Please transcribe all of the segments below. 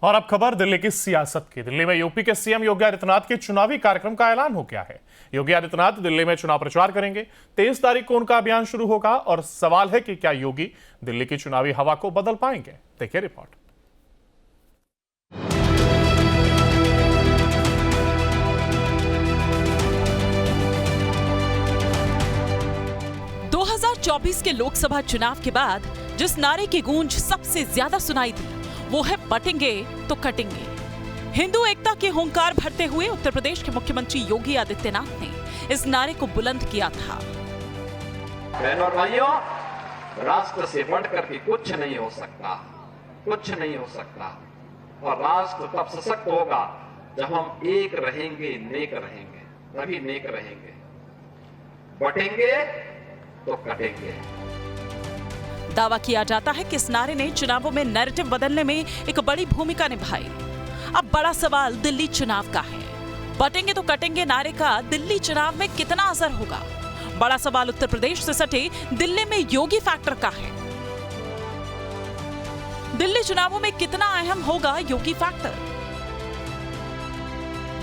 और अब खबर दिल्ली की सियासत की। दिल्ली में यूपी के सीएम योगी आदित्यनाथ के चुनावी कार्यक्रम का ऐलान हो गया है। योगी आदित्यनाथ दिल्ली में चुनाव प्रचार करेंगे। 23 तारीख को उनका अभियान शुरू होगा और सवाल है कि क्या योगी दिल्ली की चुनावी हवा को बदल पाएंगे। देखिए रिपोर्ट। के लोकसभा चुनाव के बाद जिस नारे की गूंज सबसे ज्यादा सुनाई दी वो है बटेंगे तो कटेंगे। हिंदू एकता के हुंकार भरते हुए उत्तर प्रदेश के मुख्यमंत्री योगी आदित्यनाथ ने इस नारे को बुलंद किया था। बहनों और भाइयों, राष्ट्र से बढ़कर के कुछ नहीं हो सकता, कुछ नहीं हो सकता। और राष्ट्र तब सशक्त होगा जब हम एक रहेंगे, नेक रहेंगे, तभी नेक रहेंगे। बटेंगे तो कटेंगे। दावा किया जाता है कि इस नारे ने चुनावों में नैरेटिव बदलने में एक बड़ी भूमिका निभाई। अब बड़ा सवाल दिल्ली चुनाव का है। बटेंगे तो कटेंगे नारे का दिल्ली चुनाव में कितना असर होगा? बड़ा सवाल उत्तर प्रदेश से सटे दिल्ली में योगी फैक्टर का है। दिल्ली चुनावों में कितना अहम होगा योगी फैक्टर?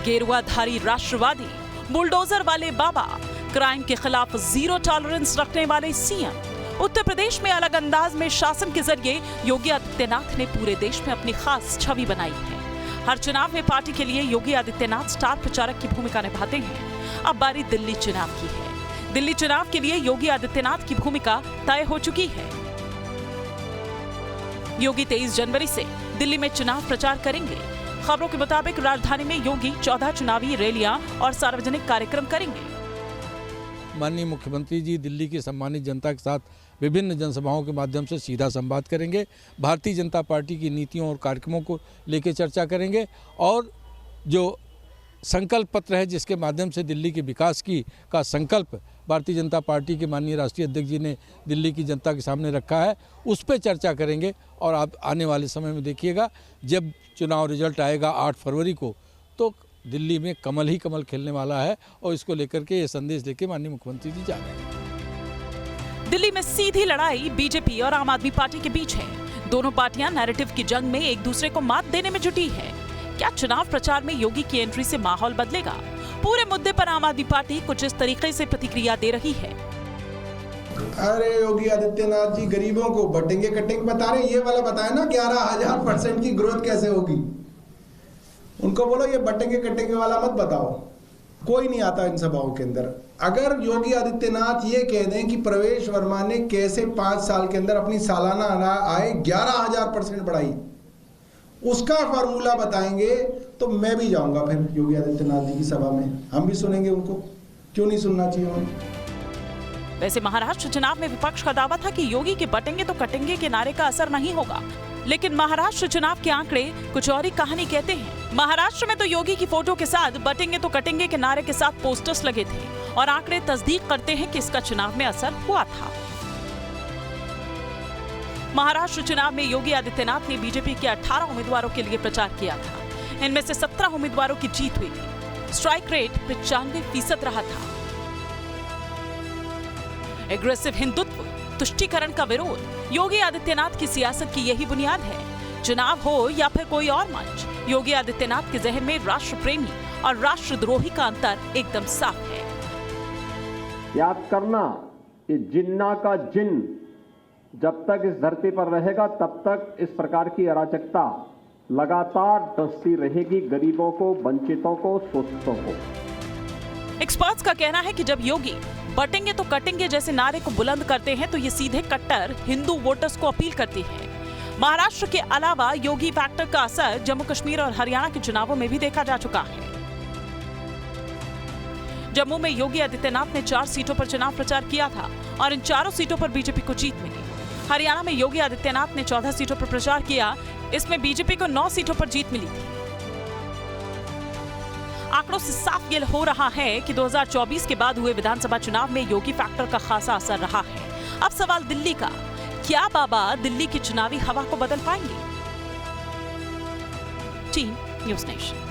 गेरुआधारी राष्ट्रवादी, बुलडोजर वाले बाबा, क्राइम के खिलाफ जीरो टॉलरेंस रखने वाले सीएम, उत्तर प्रदेश में अलग अंदाज में शासन के जरिए योगी आदित्यनाथ ने पूरे देश में अपनी खास छवि बनाई है। हर चुनाव में पार्टी के लिए योगी आदित्यनाथ स्टार प्रचारक की भूमिका निभाते हैं। अब बारी दिल्ली चुनाव की है। दिल्ली चुनाव के लिए योगी आदित्यनाथ की भूमिका तय हो चुकी है। योगी 23 जनवरी से दिल्ली में चुनाव प्रचार करेंगे। खबरों के मुताबिक राजधानी में योगी 14 चुनावी रैलियां और सार्वजनिक कार्यक्रम करेंगे। माननीय मुख्यमंत्री जी दिल्ली की सम्मानित जनता के साथ विभिन्न जनसभाओं के माध्यम से सीधा संवाद करेंगे। भारतीय जनता पार्टी की नीतियों और कार्यक्रमों को लेकर चर्चा करेंगे और जो संकल्प पत्र है जिसके माध्यम से दिल्ली के विकास का संकल्प भारतीय जनता पार्टी के माननीय राष्ट्रीय अध्यक्ष जी ने दिल्ली की जनता के सामने रखा है, उस पर चर्चा करेंगे। और आप आने वाले समय में देखिएगा जब चुनाव रिजल्ट आएगा 8 फरवरी को, तो दिल्ली में कमल ही कमल खेलने वाला है और इसको लेकर के ये संदेश लेके माननीय मुख्यमंत्री जी जा रहे हैं। दिल्ली में सीधी लड़ाई बीजेपी और आम आदमी पार्टी के बीच है। दोनों पार्टियां नैरेटिव की जंग में एक दूसरे को मात देने में जुटी है। क्या चुनाव प्रचार में योगी की एंट्री से माहौल बदलेगा? पूरे मुद्दे पर आम आदमी पार्टी कुछ इस तरीके से प्रतिक्रिया दे रही है। अरे योगी आदित्यनाथ जी गरीबों को बटेंगे कटेंगे बता रहे, ये वाला बताया ना 11,000% की ग्रोथ कैसे होगी। उनको बोलो ये बटेंगे कटेंगे वाला मत बताओ, कोई नहीं आता इन सभाओं के अंदर। अगर योगी आदित्यनाथ ये कह दें कि प्रवेश वर्मा ने कैसे 5 साल के अंदर अपनी सालाना आय 11,000% बढ़ाई, उसका फार्मूला बताएंगे तो मैं भी जाऊंगा फिर योगी आदित्यनाथ जी की सभा में, हम भी सुनेंगे उनको। क्यों नहीं सुनना चाहिए हमें? वैसे महाराष्ट्र चुनाव में विपक्ष का दावा था कि योगी के बटेंगे तो कटेंगे के नारे का असर नहीं होगा, लेकिन महाराष्ट्र चुनाव के आंकड़े कुछ और ही कहानी कहते हैं। महाराष्ट्र में तो योगी की फोटो के साथ बटेंगे तो कटेंगे के नारे के साथ पोस्टर्स लगे थे और आंकड़े तस्दीक करते हैं कि इसका चुनाव में असर हुआ था। महाराष्ट्र चुनाव में योगी आदित्यनाथ ने बीजेपी के 18 उम्मीदवारों के लिए प्रचार किया था। इनमें से 17 उम्मीदवारों की जीत हुई थी। स्ट्राइक रेट 95% रहा था। एग्रेसिव हिंदुत्व, तुष्टीकरण का विरोध, योगी आदित्यनाथ की सियासत की यही बुनियाद है। चुनाव हो या फिर कोई और मंच, योगी आदित्यनाथ के जहन में राष्ट्र प्रेमी और राष्ट्रद्रोही का अंतर एकदम साफ है। याद करना, ये जिन्ना का जिन जब तक इस धरती पर रहेगा तब तक इस प्रकार की अराजकता लगातार डसती रहेगी, गरीबों को, वंचितों को, शोषितों को। एक्सपर्ट्स का कहना है कि जब योगी बटेंगे तो कटेंगे जैसे नारे को बुलंद करते हैं तो ये सीधे कट्टर हिंदू वोटर्स को अपील करती है। महाराष्ट्र के अलावा योगी फैक्टर का असर जम्मू कश्मीर और हरियाणा के चुनावों में भी देखा जा चुका है। जम्मू में योगी आदित्यनाथ ने 4 सीटों पर चुनाव प्रचार किया था और इन 4 सीटों पर बीजेपी को जीत मिली। हरियाणा में योगी आदित्यनाथ ने 14 सीटों पर प्रचार किया, इसमें बीजेपी को 9 सीटों पर जीत मिली थी। आंकड़ों से साफ ये हो रहा है कि 2024 के बाद हुए विधानसभा चुनाव में योगी फैक्टर का खासा असर रहा है। अब सवाल दिल्ली का, क्या बाबा दिल्ली की चुनावी हवा को बदल पाएंगे? Team news nation.